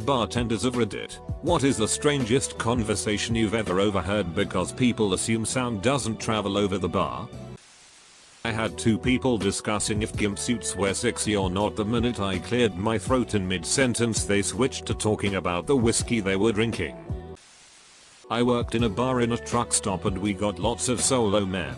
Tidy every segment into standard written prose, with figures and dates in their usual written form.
Bartenders of Reddit, what is the strangest conversation you've ever overheard because people assume sound doesn't travel over the bar? I had two people discussing if gimp suits were sexy or not. The minute I cleared my throat in mid-sentence they switched to talking about the whiskey they were drinking. I worked in a bar in a truck stop and we got lots of solo men.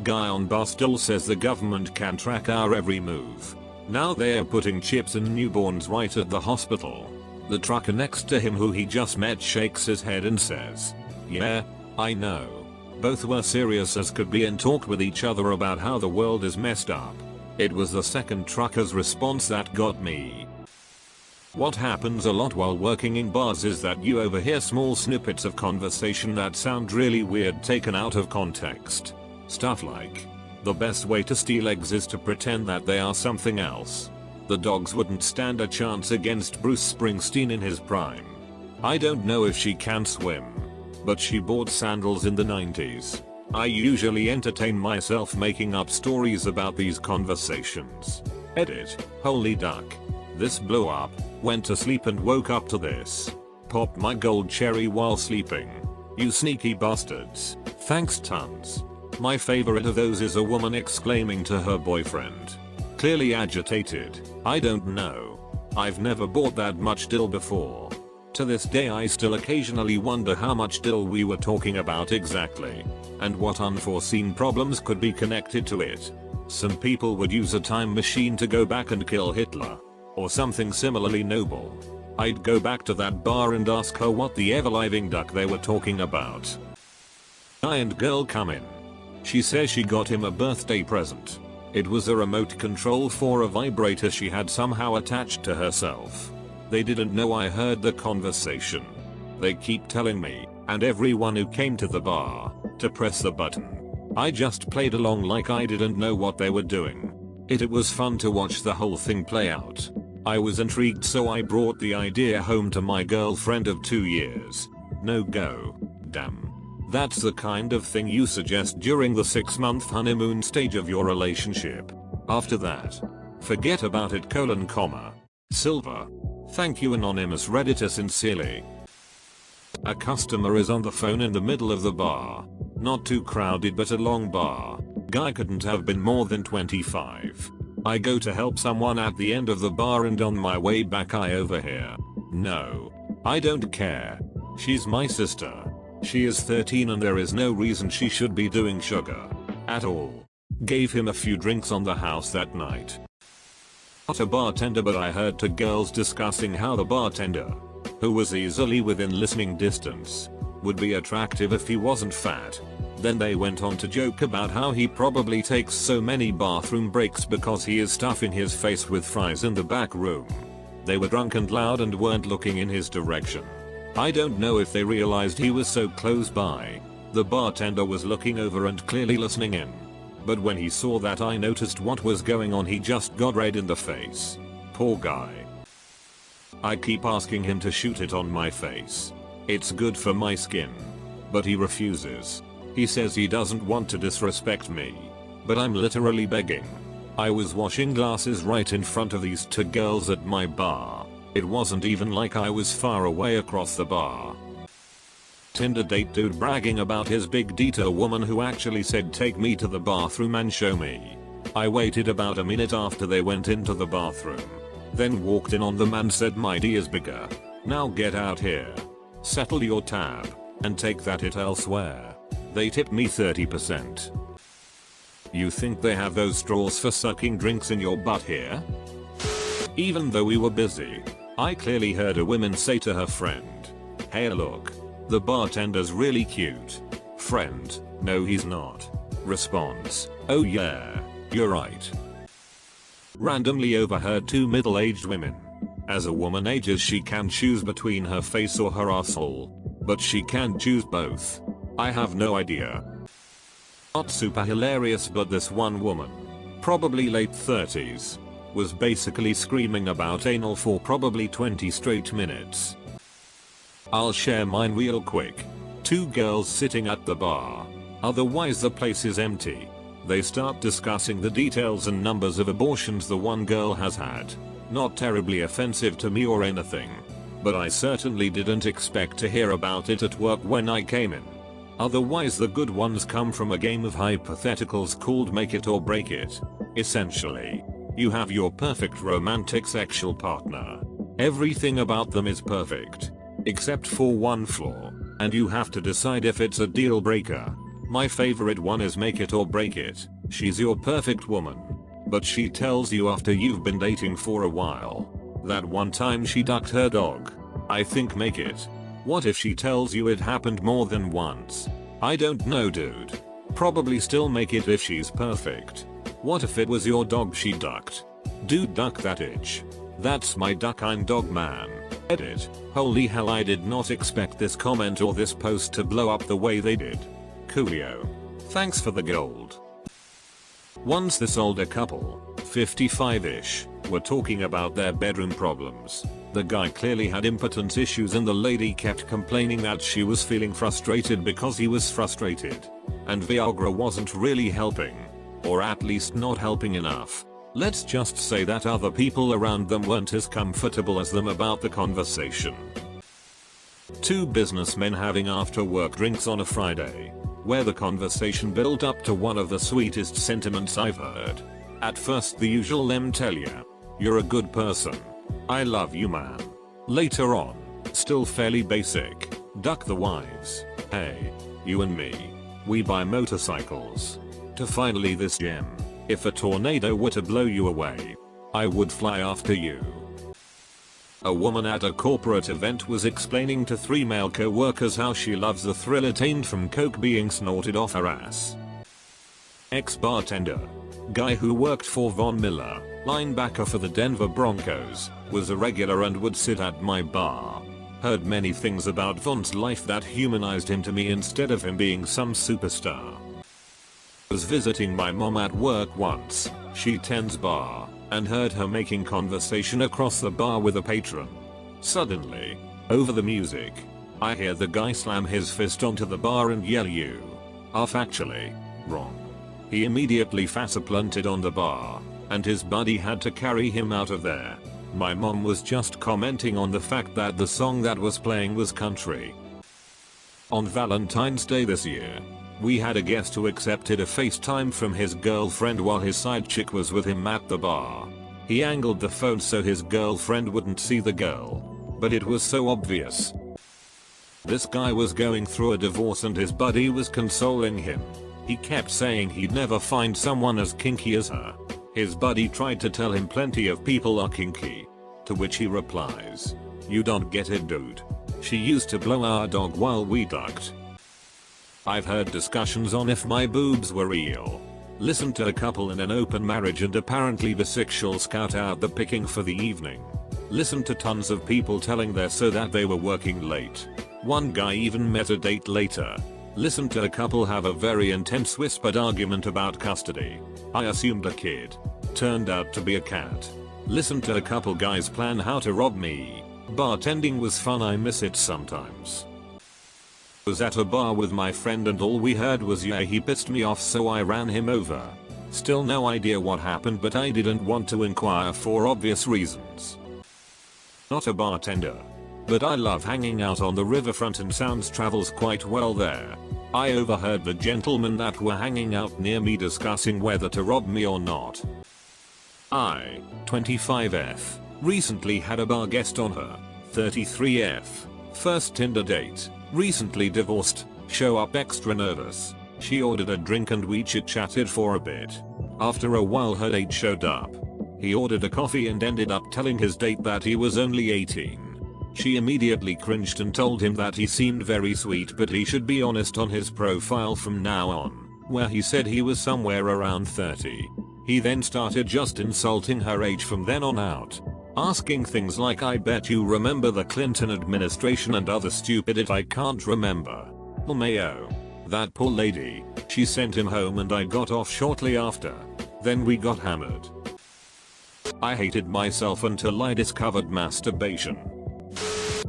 Guy on bar still says the government can track our every move. Now they are putting chips in newborns right at the hospital. The trucker next to him who he just met shakes his head and says, "Yeah, I know." Both were serious as could be and talked with each other about how the world is messed up. It was the second trucker's response that got me. What happens a lot while working in bars is that you overhear small snippets of conversation that sound really weird taken out of context. Stuff like, "The best way to steal eggs is to pretend that they are something else." "The dogs wouldn't stand a chance against Bruce Springsteen in his prime." "I don't know if she can swim, but she bought sandals in the 90s. I usually entertain myself making up stories about these conversations. Edit, holy duck. This blew up, went to sleep and woke up to this. Popped my gold cherry while sleeping. You sneaky bastards. Thanks tons." My favorite of those is a woman exclaiming to her boyfriend. Clearly agitated, "I don't know. I've never bought that much dill before." To this day I still occasionally wonder how much dill we were talking about exactly, and what unforeseen problems could be connected to it. Some people would use a time machine to go back and kill Hitler, or something similarly noble. I'd go back to that bar and ask her what the ever-living duck they were talking about. Guy and girl come in. She says she got him a birthday present. It was a remote control for a vibrator she had somehow attached to herself. They didn't know I heard the conversation. They keep telling me, and everyone who came to the bar, to press the button. I just played along like I didn't know what they were doing. It was fun to watch the whole thing play out. I was intrigued so I brought the idea home to my girlfriend of 2 years. No go. Damn. That's the kind of thing you suggest during the 6-month honeymoon stage of your relationship. After that, forget about it : Silver. Thank you anonymous Redditor sincerely. A customer is on the phone in the middle of the bar. Not too crowded but a long bar. Guy couldn't have been more than 25. I go to help someone at the end of the bar and on my way back I overhear, "No. I don't care. She's my sister. She is 13 and there is no reason she should be doing sugar. At all." Gave him a few drinks on the house that night. Not a bartender but I heard two girls discussing how the bartender, who was easily within listening distance, would be attractive if he wasn't fat. Then they went on to joke about how he probably takes so many bathroom breaks because he is stuffing his face with fries in the back room. They were drunk and loud and weren't looking in his direction. I don't know if they realized he was so close by. The bartender was looking over and clearly listening in. But when he saw that I noticed what was going on he just got red in the face. Poor guy. I keep asking him to shoot it on my face. It's good for my skin. But he refuses. He says he doesn't want to disrespect me. But I'm literally begging. I was washing glasses right in front of these two girls at my bar. It wasn't even like I was far away across the bar. Tinder date dude bragging about his big D to a woman who actually said take me to the bathroom and show me. I waited about a minute after they went into the bathroom. Then walked in on them and said my D is bigger. Now get out here. Settle your tab. And take that it elsewhere. They tipped me 30%. You think they have those straws for sucking drinks in your butt here? Even though we were busy, I clearly heard a woman say to her friend, "Hey look. The bartender's really cute." Friend, "No he's not." Response, "Oh yeah, you're right." Randomly overheard two middle-aged women. As a woman ages she can choose between her face or her asshole. But she can't choose both. I have no idea. Not super hilarious but this one woman, probably late 30s, was basically screaming about anal for probably 20 straight minutes. I'll share mine real quick. Two girls sitting at the bar. Otherwise the place is empty. They start discussing the details and numbers of abortions the one girl has had. Not terribly offensive to me or anything. but I certainly didn't expect to hear about it at work when I came in. Otherwise the good ones come from a game of hypotheticals called Make It or Break It. Essentially, you have your perfect romantic sexual partner. Everything about them is perfect, except for one flaw, and you have to decide if it's a deal breaker. My favorite one is Make It or Break It. She's your perfect woman, but she tells you after you've been dating for a while that one time she ducked her dog. I think Make It. What if she tells you it happened more than once? I don't know, dude. Probably still Make It if she's perfect. What if it was your dog she ducked? Dude, duck that itch. That's my duck, I'm dog man. Edit. Holy hell, I did not expect this comment or this post to blow up the way they did. Coolio. Thanks for the gold. Once this older couple, 55-ish, were talking about their bedroom problems. The guy clearly had impotence issues and the lady kept complaining that she was feeling frustrated because he was frustrated. And Viagra wasn't really helping. Or at least not helping enough. Let's just say that other people around them weren't as comfortable as them about the conversation. Two businessmen having after work drinks on a Friday, where the conversation built up to one of the sweetest sentiments I've heard. At first the usual them tell ya, "You're a good person. I love you, man." Later on, still fairly basic, duck the wives. "Hey, you and me, we buy motorcycles." To finally this gem, "If a tornado were to blow you away, I would fly after you." A woman at a corporate event was explaining to three male co-workers how she loves the thrill attained from coke being snorted off her ass. Ex-bartender, guy who worked for Von Miller, linebacker for the Denver Broncos, was a regular and would sit at my bar. Heard many things about Von's life that humanized him to me instead of him being some superstar. Was visiting my mom at work once, she tends bar, and heard her making conversation across the bar with a patron. Suddenly, over the music, I hear the guy slam his fist onto the bar and yell, "You are factually wrong." He immediately faceplanted on the bar, and his buddy had to carry him out of there. My mom was just commenting on the fact that the song that was playing was country. On Valentine's Day this year, we had a guest who accepted a FaceTime from his girlfriend while his side chick was with him at the bar. He angled the phone so his girlfriend wouldn't see the girl, but it was so obvious. This guy was going through a divorce and his buddy was consoling him. He kept saying he'd never find someone as kinky as her. His buddy tried to tell him plenty of people are kinky, to which he replies, "You don't get it, dude. She used to blow our dog while we ducked." I've heard discussions on if my boobs were real. Listened to a couple in an open marriage and apparently bisexual scout out the picking for the evening. Listened to tons of people telling their so that they were working late. One guy even met a date later. Listened to a couple have a very intense whispered argument about custody. I assumed a kid. Turned out to be a cat. Listened to a couple guys plan how to rob me. Bartending was fun, I miss it sometimes. Was at a bar with my friend and all we heard was "yeah, he pissed me off so I ran him over." Still no idea what happened, but I didn't want to inquire for obvious reasons. Not a bartender, but I love hanging out on the riverfront and sounds travels quite well there. I overheard the gentlemen that were hanging out near me discussing whether to rob me or not. I, 25F, recently had a bar guest on her, 33F, first Tinder date. Recently divorced, show up extra nervous. She ordered a drink and we chit-chatted for a bit. After a while her date showed up. He ordered a coffee and ended up telling his date that he was only 18. She immediately cringed and told him that he seemed very sweet but he should be honest on his profile from now on, where he said he was somewhere around 30. He then started just insulting her age from then on out. Asking things like "I bet you remember the Clinton administration" and other stupid I can't remember. Mayo. That poor lady. She sent him home and I got off shortly after. Then we got hammered. I hated myself until I discovered masturbation.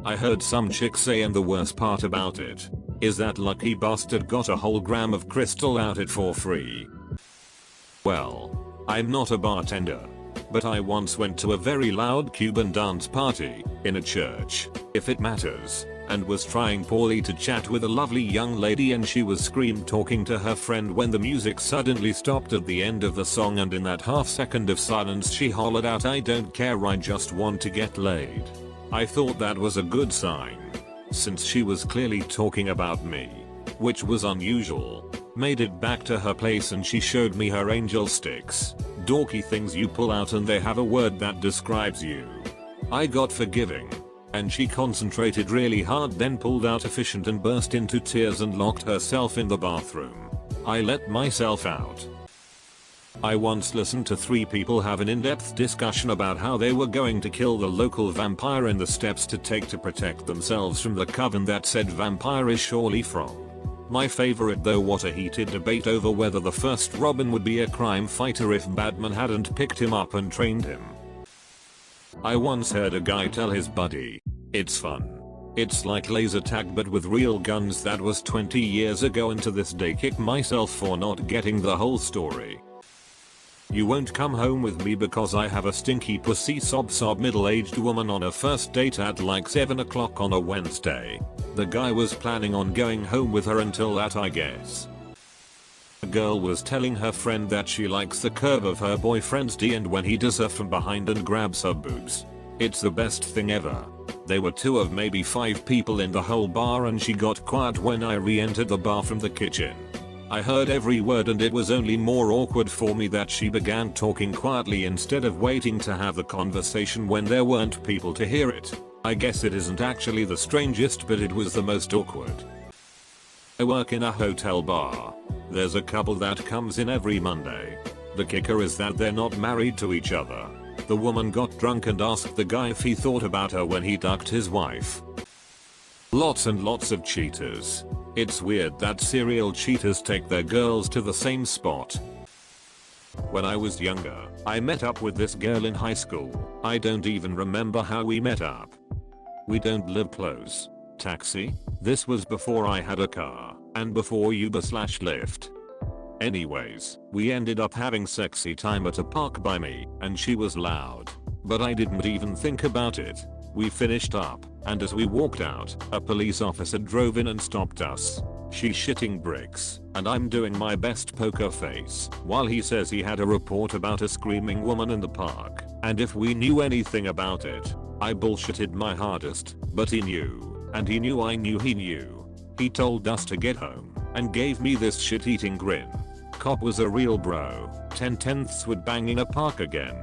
I heard some chick say, and the worst part about it is that lucky bastard got a whole gram of crystal out it for free. Well, I'm not a bartender, But I once went to a very loud Cuban dance party in a church, if it matters, and was trying poorly to chat with a lovely young lady, and she was scream talking to her friend when the music suddenly stopped at the end of the song, and in that half second of silence she hollered out, "I don't care, I just want to get laid." I thought that was a good sign, since she was clearly talking about me, which was unusual. Made it back to her place and she showed me her angel sticks, dorky things you pull out and they have a word that describes you. I got forgiving, and she concentrated really hard, then pulled out efficient and burst into tears and locked herself in the bathroom. I let myself out. I once listened to 3 people have an in-depth discussion about how they were going to kill the local vampire and the steps to take to protect themselves from the coven that said vampire is surely from. My favorite though, what a heated debate over whether the first Robin would be a crime fighter if Batman hadn't picked him up and trained him. I once heard a guy tell his buddy, "It's fun. It's like laser tag but with real guns." That was 20 years ago, and to this day kick myself for not getting the whole story. You won't come home with me because I have a stinky pussy, sob middle-aged woman on a first date at like 7 o'clock on a Wednesday. The guy was planning on going home with her until that, I guess. The girl was telling her friend that she likes the curve of her boyfriend's D and when he does her from behind and grabs her boobs. It's the best thing ever. There were 2 of maybe 5 people in the whole bar and she got quiet when I re-entered the bar from the kitchen. I heard every word and it was only more awkward for me that she began talking quietly instead of waiting to have the conversation when there weren't people to hear it. I guess it isn't actually the strangest, but it was the most awkward. I work in a hotel bar. There's a couple that comes in every Monday. The kicker is that they're not married to each other. The woman got drunk and asked the guy if he thought about her when he ducked his wife. Lots and lots of cheaters. It's weird that serial cheaters take their girls to the same spot. When I was younger, I met up with this girl in high school. I don't even remember how we met up. We don't live close. Taxi? This was before I had a car, and before Uber/Lyft. Anyways, we ended up having sexy time at a park by me, and she was loud. But I didn't even think about it. We finished up, and as we walked out, a police officer drove in and stopped us. She's shitting bricks, and I'm doing my best poker face, while he says he had a report about a screaming woman in the park, and if we knew anything about it. I bullshitted my hardest, but he knew, and he knew I knew he knew. He told us to get home, and gave me this shit-eating grin. Cop was a real bro. 10/10ths would bang in a park again.